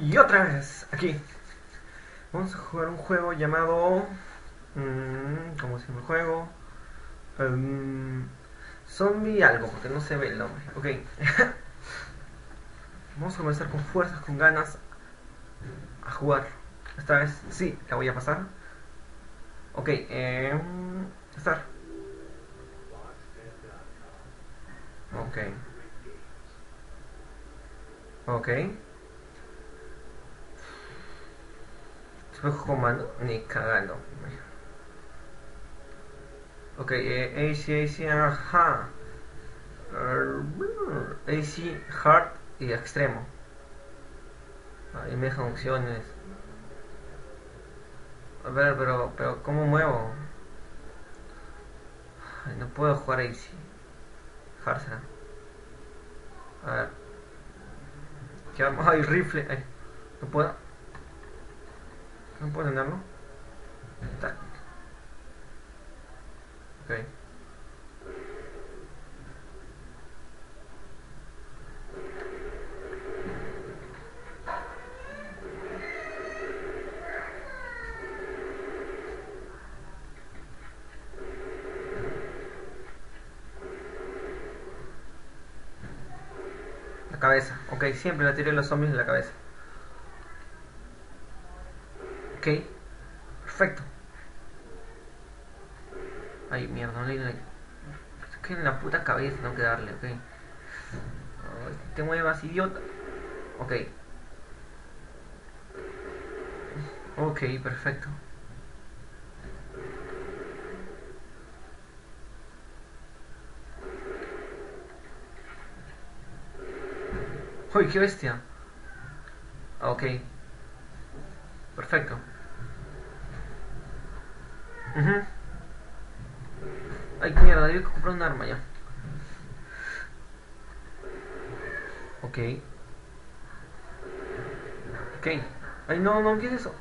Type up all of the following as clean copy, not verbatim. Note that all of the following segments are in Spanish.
Y otra vez, aquí. Vamos a jugar un juego llamado... ¿cómo se llama el juego? Um, Zombie algo, porque no se ve el nombre. Ok. Vamos a comenzar con fuerzas, con ganas, a jugar. Esta vez sí, la voy a pasar. Ok, estar. Ok. Ok. Espejo comando, ni cagando. Ok, AC, ajá. AC, hard y extremo. Ahí me dejan opciones. A ver, pero ¿cómo muevo? Ay, no puedo jugar AC. Hard será. A ver, ¿qué arma? Ay, rifle. Ay, no puedo. No puedo tenerlo. Tac. Ok. La cabeza. Ok, siempre la tiré los zombies en la cabeza. Ok, perfecto. Ay, mierda, no le di. Es que en la puta cabeza tengo que darle, ok. Ay, te muevas, idiota. Ok, ok, perfecto. Uy, qué bestia. Ok, perfecto. Ujú. Ay, mierda, debí comprar un arma ya. Ok, ok. Ay, no, no, ¿qué es eso?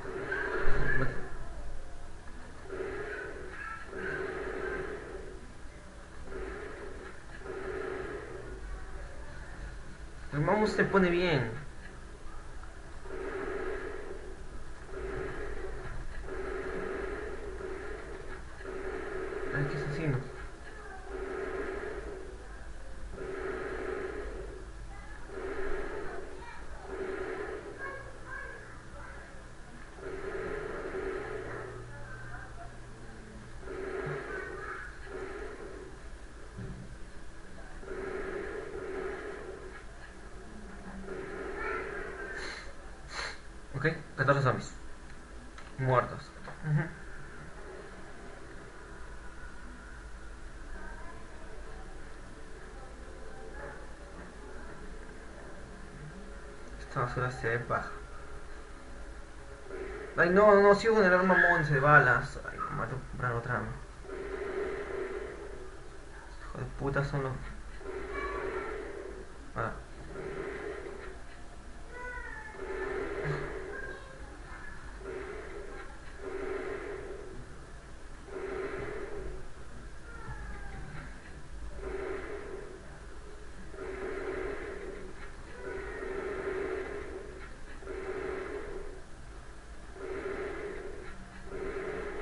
El mouse se pone bien. Ay, qué asesino. Ok, 14 zombies. Muertos. Ujú. Esta basura se ve baja. Ay, no, no, sigo con el arma Monse de balas. Ay, no, tengo que comprar otra arma. Hijo de puta son los... Ah,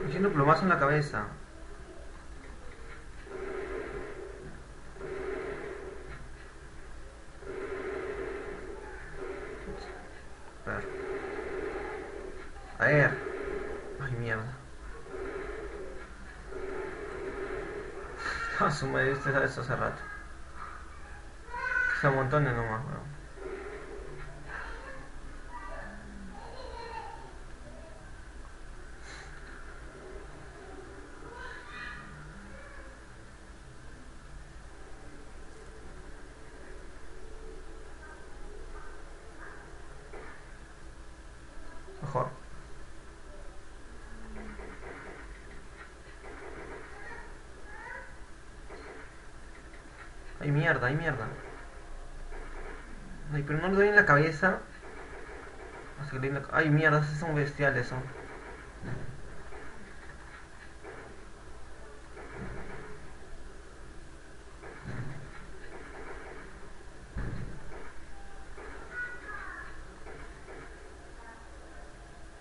me tiene un plomazo en la cabeza. A ver. A ver. Ay, mierda. Ah, su madre, usted sabe eso hace rato. Que se amontone nomás, weón. Mejor. Ay, mierda, ay, mierda. Ay, pero no le doy en la cabeza. Así que le doy en la... Ay, mierda, esos son bestiales, son.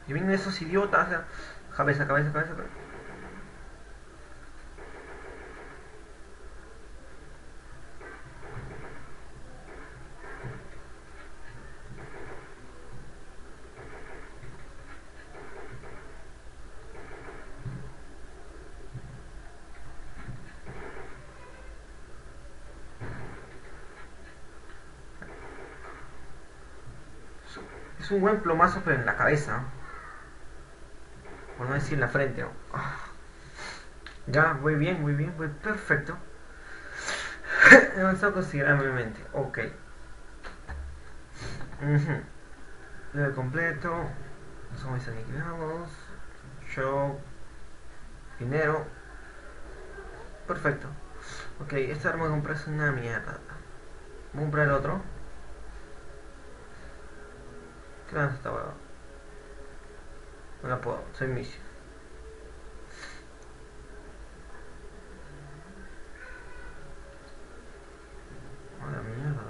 Y vienen esos idiotas. Cabeza, cabeza, cabeza. Es un buen plomazo, pero en la cabeza. Por no decir en la frente. ¿No? Ya, voy bien, voy perfecto. He avanzado considerablemente. Ok. Level completo. Somos aniquilados. Show. Dinero. Perfecto. Ok, esta arma de comprar es una mierda. Voy a comprar el otro. ¿Qué lanza esta hueva? No la puedo, soy misio. A la mierda.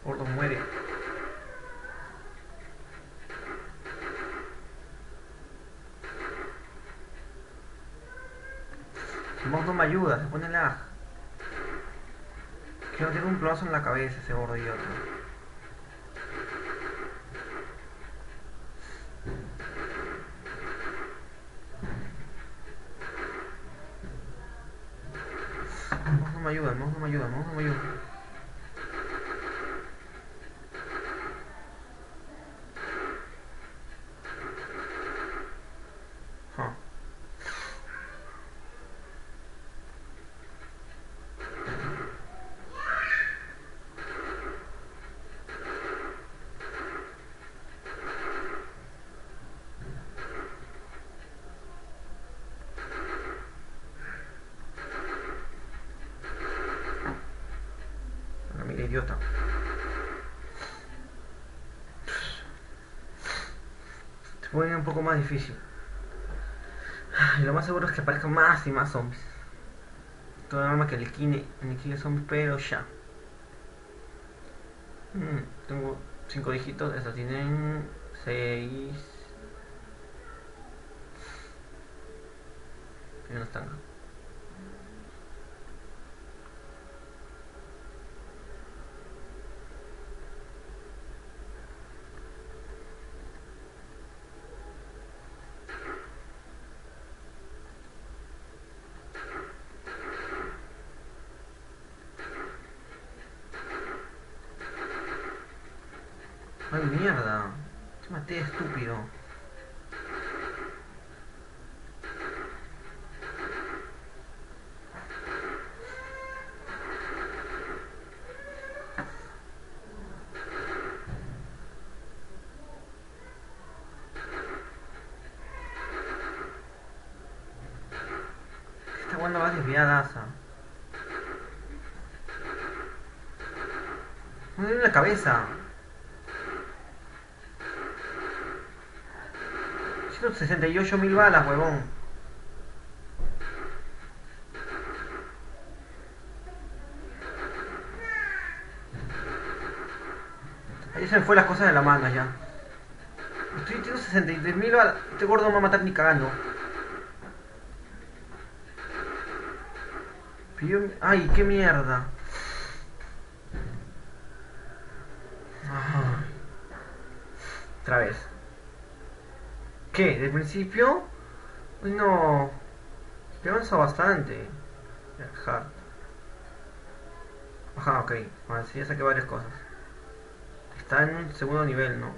Gordo muere. El mouse no me ayuda, se pone lag. Que no tiene un plazo en la cabeza ese gordo idiota. El mouse no me ayuda, el mouse no me ayuda, el mouse no me ayuda. Mira, idiota. Se pone un poco más difícil. Y lo más seguro es que aparezcan más y más zombies. Toda arma que aniquile zombies, pero ya. Tengo 5 dígitos, estos tienen 6. Y no están. Ay, mierda. Te maté, estúpido. Esta buena va desviada. Me duele la cabeza. 168.000 balas, huevón. Ahí se me fue las cosas de la mano ya. Estoy teniendo 63.000 balas. Este gordo no me va a matar ni cagando. Ay, qué mierda. Otra vez. ¿Qué? ¿Del principio? Uy, no. Te avanza bastante. Hard. Ajá, ok. Ahora sí, ya saqué varias cosas. Está en un segundo nivel, ¿no?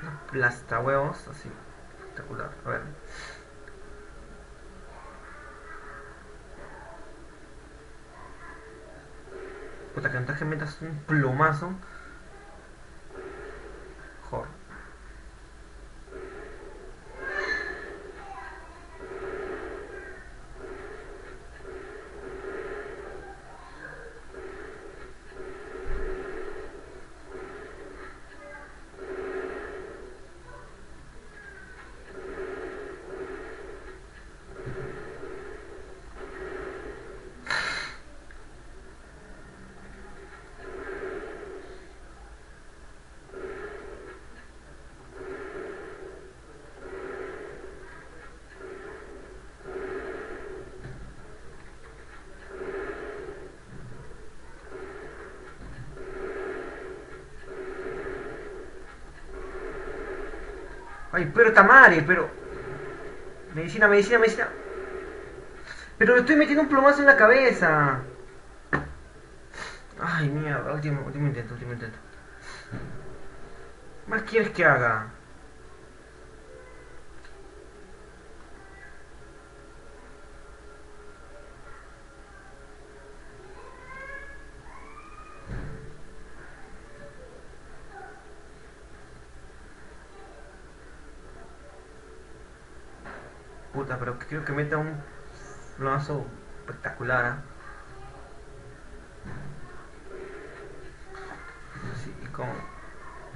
Una plasta huevos, así. Espectacular. A ver. Puta, que antes que metas un plomazo. Joder. Ay, pero Tamare, pero... Medicina, medicina, medicina. Pero le estoy metiendo un plomazo en la cabeza. Ay, mierda, último intento, último intento. ¿Más quieres que haga? Puta, pero quiero que meta un plomazo espectacular, ¿eh? Sí,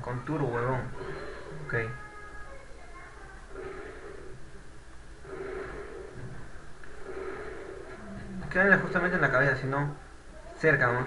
con turbo, huevón. Ok. Quedan justamente en la cabeza, si no, cerca más.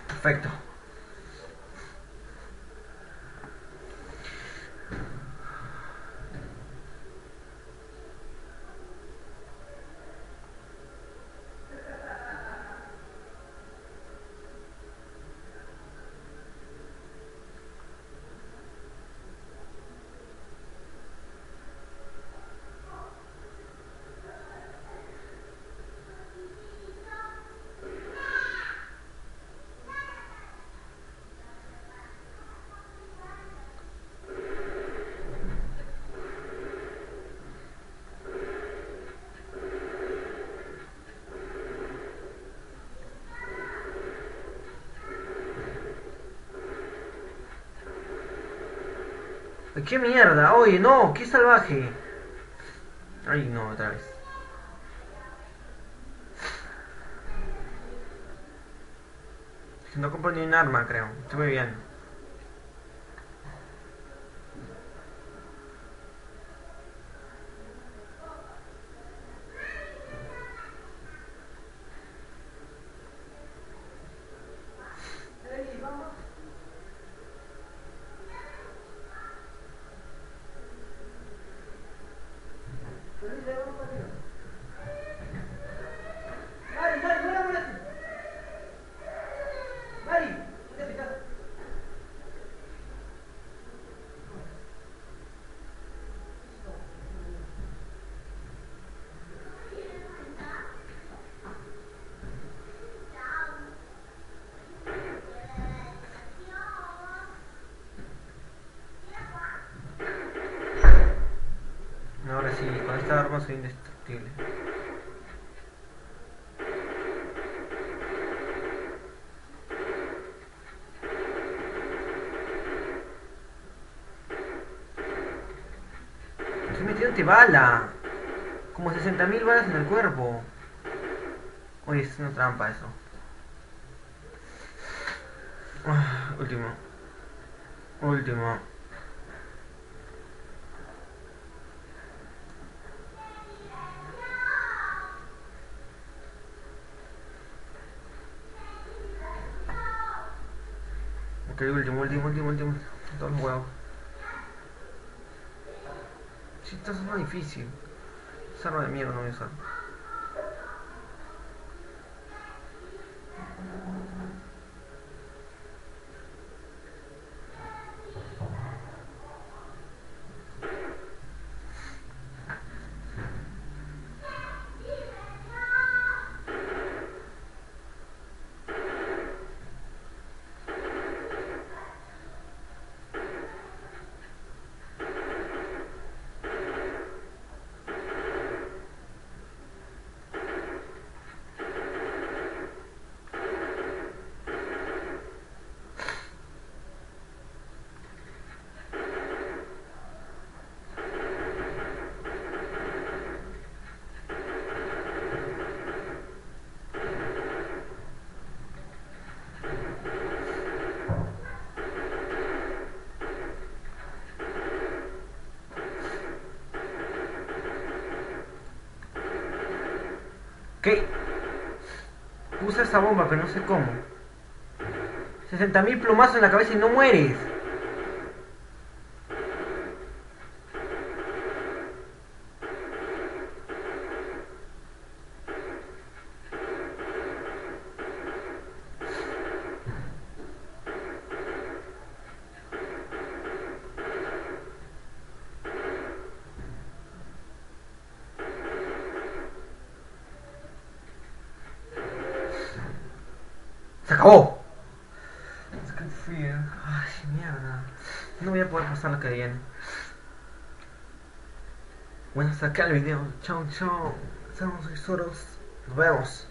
Perfecto. ¿Qué mierda? Oye, no, qué salvaje. Ay, no, otra vez. No compro ni un arma, creo. Estoy muy bien. Ahora sí, con esta arma soy indestructible. Estoy metiéndote bala. Como 60.000 balas en el cuerpo. Oye, es una trampa eso. Último. Último. Ok, último. Todos los huevos. Si esta es más difícil. Esa arma de mierda no voy a usar. ¿Qué? Puse esa bomba, pero no sé cómo. 60.000 plomazos en la cabeza y no mueres. ¡Se acabó! Ay, mierda. No voy a poder pasar lo que viene. Bueno, hasta acá el video. Chao, chao. Somos Soros. Nos vemos.